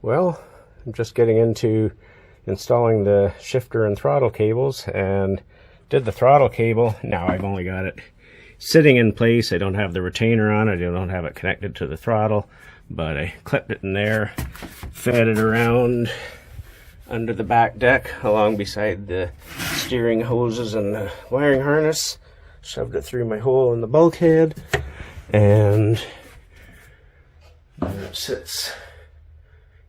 Well, I'm just getting into installing the shifter and throttle cables, and did the throttle cable. Now I've only got it sitting in place. I don't have the retainer on. I don't have it connected to the throttle, but I clipped it in there, fed it around under the back deck along beside the steering hoses and the wiring harness, shoved it through my hole in the bulkhead, and there it sits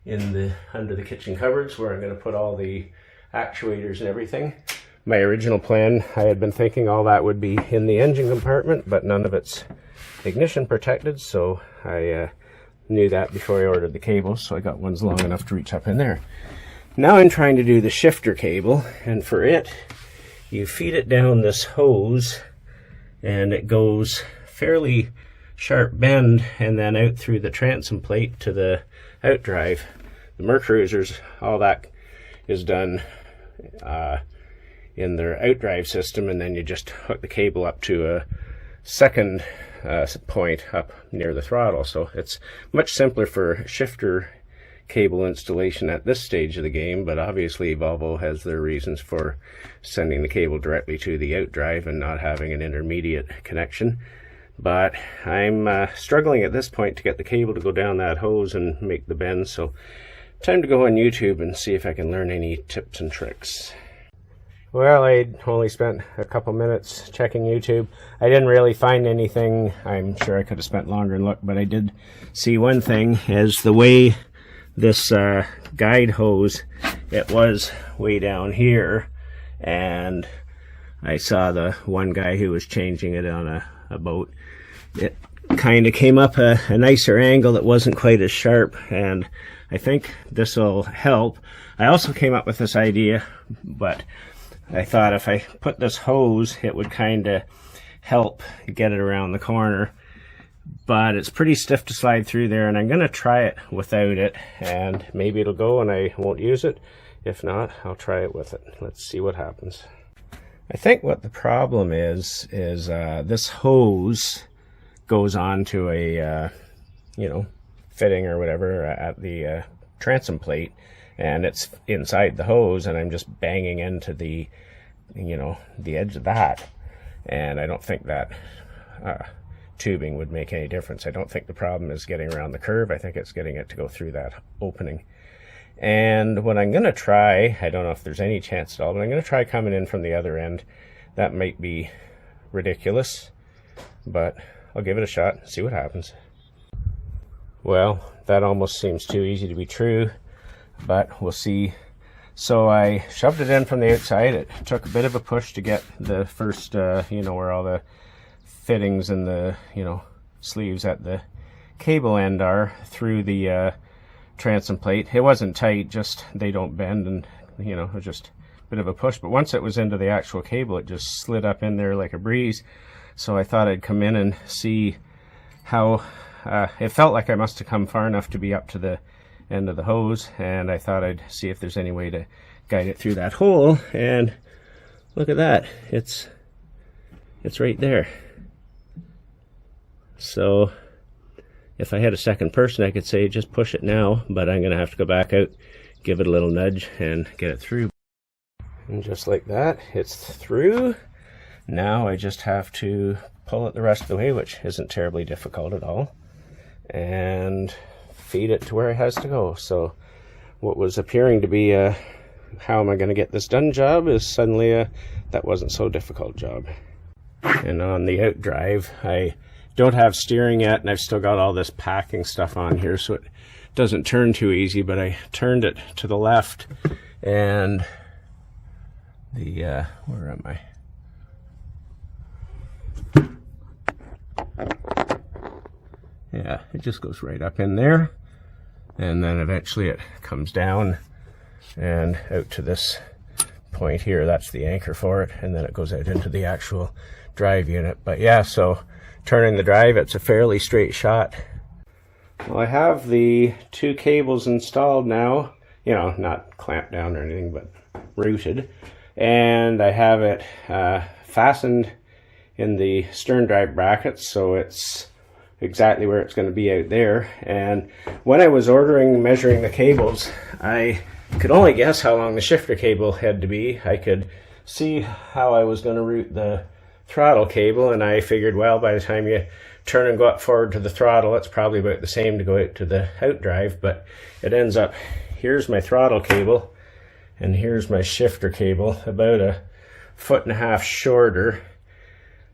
in the under the kitchen cupboards where I'm going to put all the actuators and everything. My original plan, I had been thinking all that would be in the engine compartment, but none of it's ignition protected, so I knew that before I ordered the cables, so I got ones long enough to reach up in there. Now I'm trying to do the shifter cable, and for it, you feed it down this hose, and it goes fairly sharp bend and then out through the transom plate to the outdrive. The Mercruisers, all that is done in their outdrive system, and then you just hook the cable up to a second point up near the throttle. So it's much simpler for shifter cable installation at this stage of the game, but obviously Volvo has their reasons for sending the cable directly to the outdrive and not having an intermediate connection. But I'm struggling at this point to get the cable to go down that hose and make the bend, so time to go on YouTube and see if I can learn any tips and tricks. Well, I only spent a couple minutes checking YouTube. I didn't really find anything. I'm sure I could have spent longer and looked, but I did see one thing, is the way this guide hose, it was way down here, and I saw the one guy who was changing it on a boat. It kind of came up a nicer angle that wasn't quite as sharp, and I think this will help. I also came up with this idea, but I thought if I put this hose, it would kind of help get it around the corner, but it's pretty stiff to slide through there, and I'm going to try it without it, and maybe it'll go and I won't use it. If not, I'll try it with it. Let's see what happens. I think what the problem is this hose goes onto a fitting or whatever at the transom plate, and it's inside the hose, and I'm just banging into the the edge of that, and I don't think that tubing would make any difference. I don't think the problem is getting around the curve. I think it's getting it to go through that opening. And what I'm going to try, I don't know if there's any chance at all, but I'm going to try coming in from the other end. That might be ridiculous, but I'll give it a shot, see what happens. Well, that almost seems too easy to be true, but we'll see. So I shoved it in from the outside. It took a bit of a push to get the first, where all the fittings and the, sleeves at the cable end are, through the transom plate. It wasn't tight, just they don't bend, and, it was just a bit of a push. But once it was into the actual cable, it just slid up in there like a breeze. So I thought I'd come in and see how it felt like I must have come far enough to be up to the end of the hose, and I thought I'd see if there's any way to guide it through that hole. And look at that, it's right there. So if I had a second person, I could say just push it now, but I'm gonna have to go back out, give it a little nudge, and get it through. And just like that, it's through. Now I just have to pull it the rest of the way, which isn't terribly difficult at all, and feed it to where it has to go. So what was appearing to be a how am I going to get this done job is suddenly a that wasn't so difficult job. And on the outdrive, I don't have steering yet, and I've still got all this packing stuff on here, so it doesn't turn too easy, but I turned it to the left, and the where am I? Yeah, it just goes right up in there, and then eventually it comes down and out to this point here. That's the anchor for it, and then it goes out into the actual drive unit. But yeah, so turning the drive, it's a fairly straight shot. Well, I have the two cables installed now, not clamped down or anything, but routed, and I have it fastened in the Sterndrive brackets, so it's exactly where it's going to be out there. And when I was measuring the cables, I could only guess how long the shifter cable had to be. I could see how I was going to route the throttle cable, and I figured, well, by the time you turn and go up forward to the throttle, it's probably about the same to go out to the outdrive. But it ends up, here's my throttle cable and here's my shifter cable, about 1.5 feet shorter.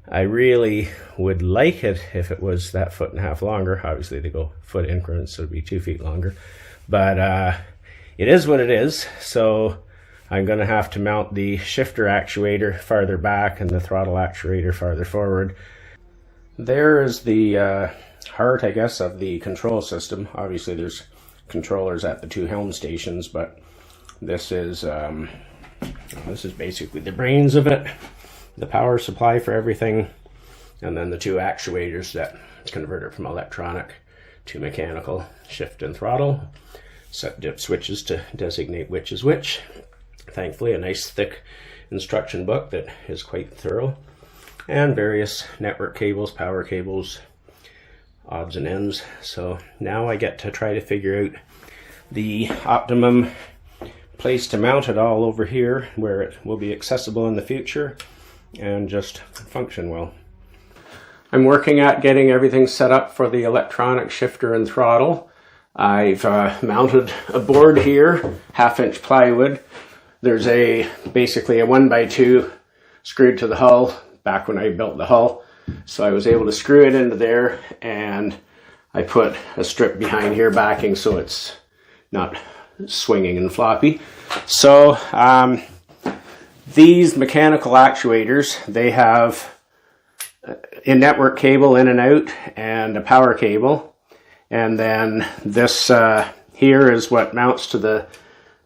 I really would like it if it was that 1.5 feet longer. Obviously they go foot increments, so it'd be 2 feet longer, but it is what it is. So I'm going to have to mount the shifter actuator farther back and the throttle actuator farther forward. There is the heart, I guess, of the control system. Obviously there's controllers at the 2 helm stations, but this is basically the brains of it, the power supply for everything, and then the 2 actuators that convert it from electronic to mechanical, shift and throttle. Set dip switches to designate which is which. Thankfully a nice thick instruction book that is quite thorough, and various network cables, power cables, odds and ends. So now I get to try to figure out the optimum place to mount it all over here where it will be accessible in the future and just function well. I'm working at getting everything set up for the electronic shifter and throttle. I've mounted a board here, 1/2 inch plywood. There's basically a 1x2 screwed to the hull back when I built the hull. So I was able to screw it into there, and I put a strip behind here backing so it's not swinging and floppy. So these mechanical actuators, they have a network cable in and out and a power cable. And then this here is what mounts to the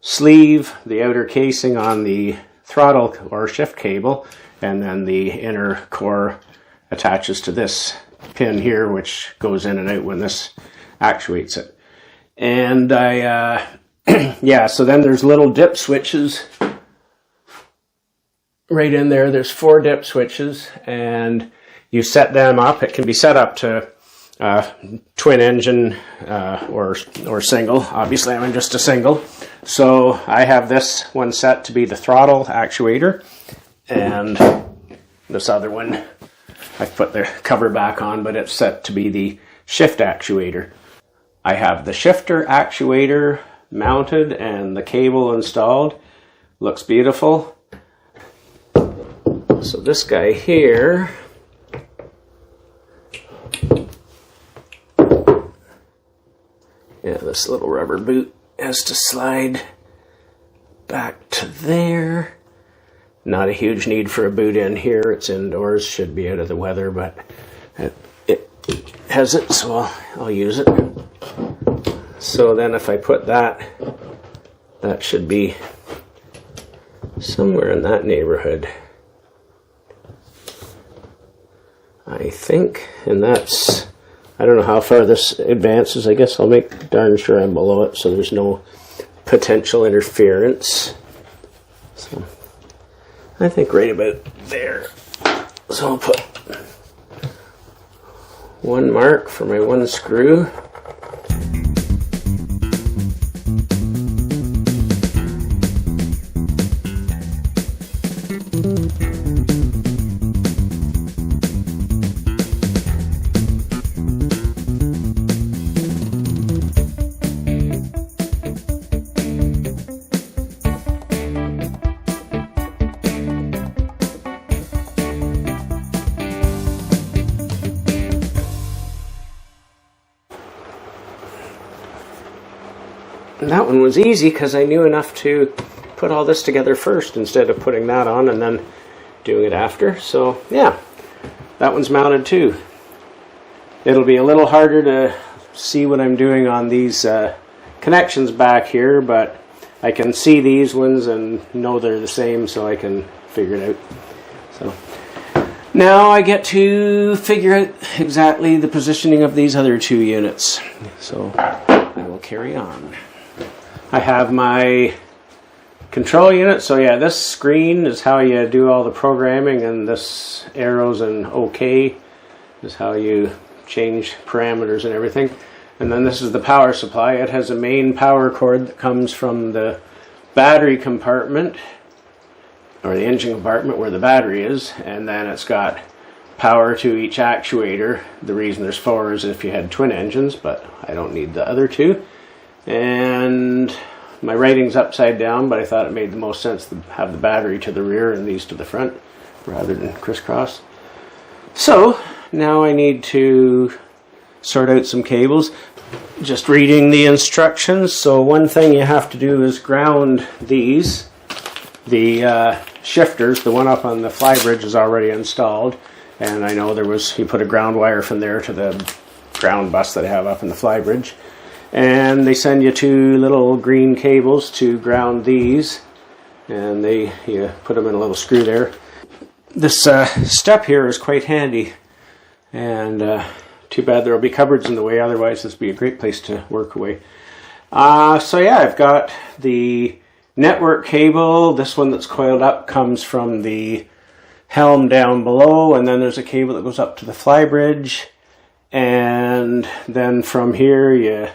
sleeve, the outer casing on the throttle or shift cable, and then the inner core attaches to this pin here, which goes in and out when this actuates it. And yeah, so then there's little dip switches right in there. There's 4 dip switches, and you set them up. It can be set up to twin engine or single. Obviously I'm in just a single. So I have this one set to be the throttle actuator, and this other one I've put the cover back on, but it's set to be the shift actuator. I have the shifter actuator mounted and the cable installed. Looks beautiful. So this guy here, yeah, this little rubber boot has to slide back to there. Not a huge need for a boot in here. It's indoors, should be out of the weather, but it has it, so I'll use it. So then if I put that should be somewhere in that neighborhood, I think. And that's, I don't know how far this advances. I guess I'll make darn sure I'm below it so there's no potential interference. So I think right about there. So I'll put 1 mark for my 1 screw. And that one was easy because I knew enough to put all this together first instead of putting that on and then doing it after. So yeah, that one's mounted too. It'll be a little harder to see what I'm doing on these connections back here, but I can see these ones and know they're the same, so I can figure it out. So now I get to figure out exactly the positioning of these other 2 units. So I will carry on. I have my control unit. So yeah, this screen is how you do all the programming, and this arrows and OK is how you change parameters and everything. And then this is the power supply. It has a main power cord that comes from the battery compartment, or the engine compartment where the battery is, and then it's got power to each actuator. The reason there's 4 is if you had twin engines, but I don't need the other 2. And my writing's upside down, but I thought it made the most sense to have the battery to the rear and these to the front rather than crisscross. So now I need to sort out some cables. Just reading the instructions. So one thing you have to do is ground these. The shifters, the one up on the flybridge is already installed, and I know he put a ground wire from there to the ground bus that I have up in the flybridge. And they send you 2 little green cables to ground these, and you put them in a little screw there. This step here is quite handy, and too bad there will be cupboards in the way, otherwise this would be a great place to work away. So yeah, I've got the network cable. This one that's coiled up comes from the helm down below, and then there's a cable that goes up to the flybridge, and then from here you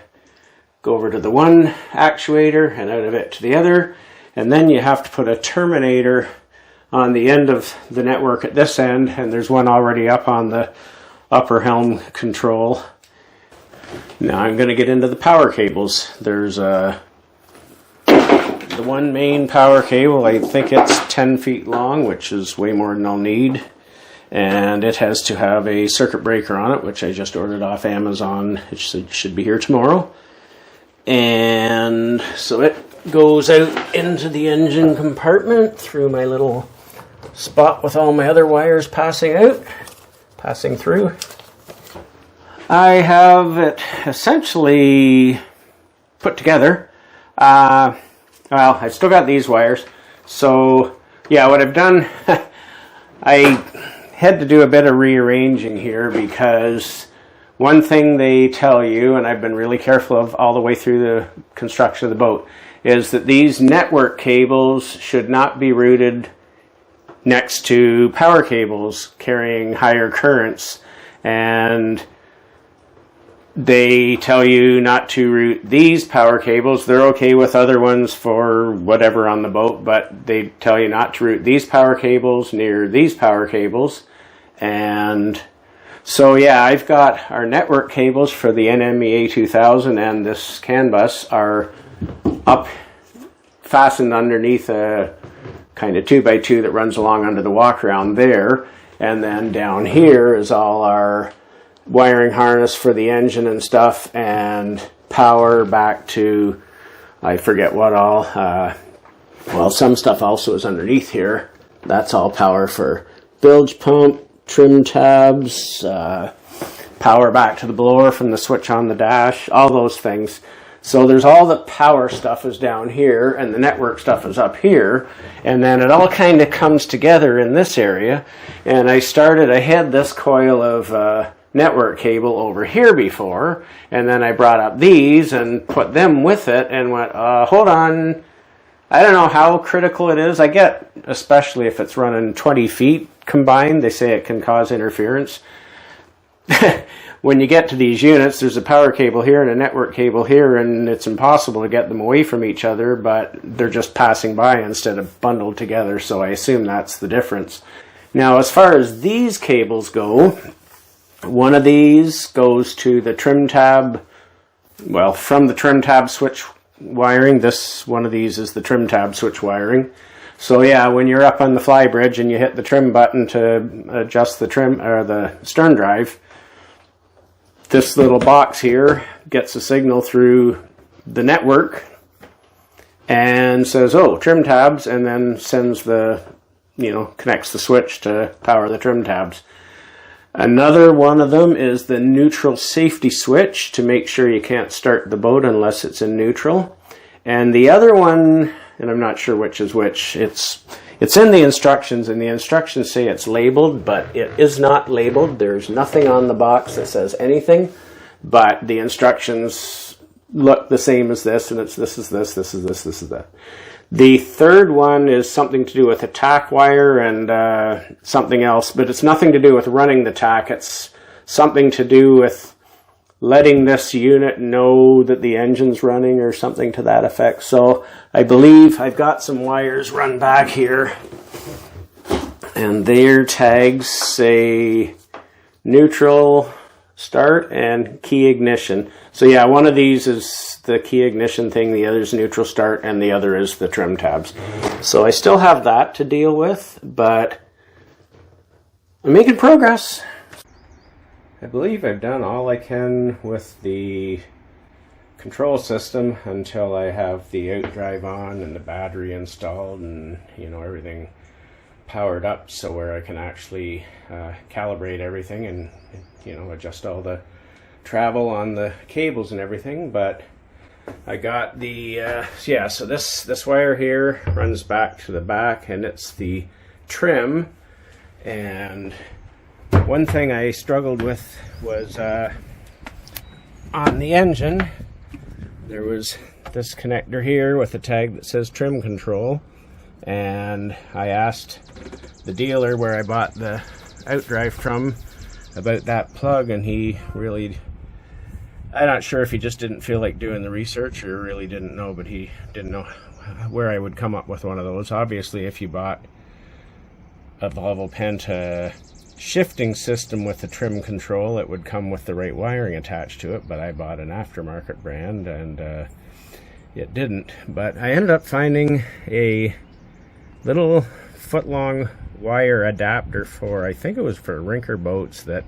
go over to the one actuator and out of it to the other, and then you have to put a terminator on the end of the network at this end, and there's one already up on the upper helm control. Now I'm going to get into the power cables. There's the one main power cable. I think it's 10 feet long, which is way more than I'll need, and it has to have a circuit breaker on it, which I just ordered off Amazon. It should be here tomorrow. And so it goes out into the engine compartment through my little spot with all my other wires passing through. I have it essentially put together. Well, I've still got these wires. So yeah, what I've done, I had to do a bit of rearranging here, because one thing they tell you, and I've been really careful of all the way through the construction of the boat, is that these network cables should not be routed next to power cables carrying higher currents. And they tell you not to route these power cables. They're okay with other ones for whatever on the boat, but they tell you not to route these power cables near these power cables. And so yeah, I've got our network cables for the NMEA 2000 and this CAN bus are up, fastened underneath a kind of 2x2 that runs along under the walk around there. And then down here is all our wiring harness for the engine and stuff, and power back to, I forget what all, well, some stuff also is underneath here. That's all power for bilge pump, trim tabs, power back to the blower from the switch on the dash, all those things. So there's all the power stuff is down here, and the network stuff is up here, and then it all kind of comes together in this area. And I had this coil of network cable over here before, and then I brought up these and put them with it and went, hold on, I don't know how critical it is. I get, especially if it's running 20 feet combined, they say it can cause interference. When you get to these units, there's a power cable here and a network cable here, and it's impossible to get them away from each other, but they're just passing by instead of bundled together, so I assume that's the difference. Now, as far as these cables go, one of these goes to the trim tab, well, from the trim tab switch wiring. This one of these is the trim tab switch wiring. So yeah, when you're up on the flybridge and you hit the trim button to adjust the trim or the Sterndrive, this little box here gets a signal through the network and says, oh, trim tabs, and then sends connects the switch to power the trim tabs. Another one of them is the neutral safety switch to make sure you can't start the boat unless it's in neutral. And the other one, and I'm not sure which is which, it's in the instructions, and the instructions say it's labeled, but it is not labeled. There's nothing on the box that says anything, but the instructions look the same as this, and it's this is this, this is this, this is that. The third one is something to do with a tack wire and something else, but it's nothing to do with running the tack. It's something to do with letting this unit know that the engine's running or something to that effect. So I believe I've got some wires run back here, and their tags say neutral start and key ignition. So yeah, one of these is the key ignition thing, the other is neutral start, and the other is the trim tabs. So I still have that to deal with, but I'm making progress. I believe I've done all I can with the control system until I have the outdrive on and the battery installed and, you know, everything powered up, so where I can actually calibrate everything and, you know, adjust all the travel on the cables and everything. But I got the yeah, so this wire here runs back to the back, and it's the trim. And one thing I struggled with was on the engine there was this connector here with a tag that says trim control, and I asked the dealer where I bought the outdrive from about that plug, and he really, I'm not sure if he just didn't feel like doing the research or really didn't know, but he didn't know where I would come up with one of those. Obviously, if you bought a Volvo Penta shifting system with a trim control, it would come with the right wiring attached to it, but I bought an aftermarket brand and it didn't. But I ended up finding a little foot-long wire adapter for, I think it was for rinker boats, that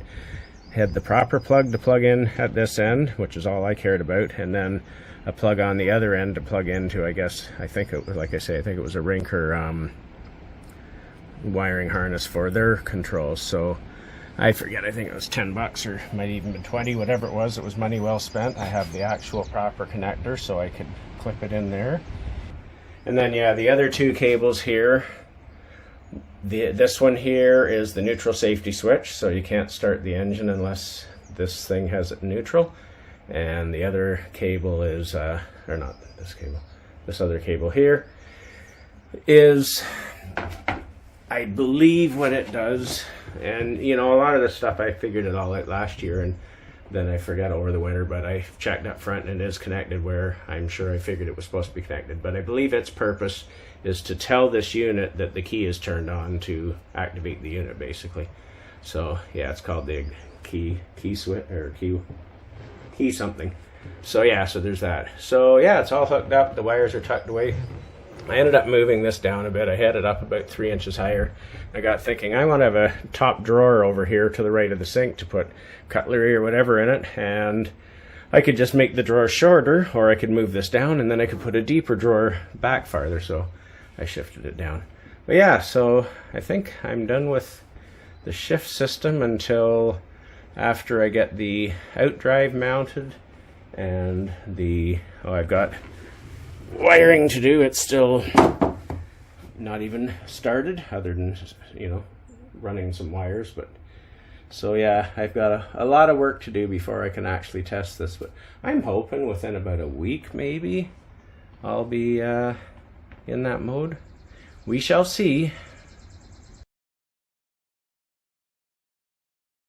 had the proper plug to plug in at this end, which is all I cared about, and then a plug on the other end to plug into, I guess, I think it was, like I say, I think it was a rinker wiring harness for their controls. So I forget, I think it was 10 bucks or might even been 20, whatever it was money well spent. I have the actual proper connector, so I could clip it in there. And then yeah, the other two cables here, this one here is the neutral safety switch, so you can't start the engine unless this thing has it neutral. And the other cable is or not this cable, this other cable here is, I believe, what it does. And you know, a lot of this stuff I figured it all out last year, and then I forgot over the winter, but I checked up front and it is connected where I'm sure I figured it was supposed to be connected. But I believe its purpose is to tell this unit that the key is turned on to activate the unit, basically. So yeah, it's called the key switch, or key something. So yeah, so there's that. So yeah, it's all hooked up, the wires are tucked away. I ended up moving this down a bit. I had it up about 3 inches higher. I got thinking I want to have a top drawer over here to the right of the sink to put cutlery or whatever in it, and I could just make the drawer shorter, or I could move this down and then I could put a deeper drawer back farther, so I shifted it down. But yeah, so I think I'm done with the shift system until after I get the outdrive mounted and the, oh, I've got wiring to do. It's still not even started, other than, you know, running some wires. But so yeah, I've got a lot of work to do before I can actually test this, but I'm hoping within about a week maybe I'll be in that mode. We shall see.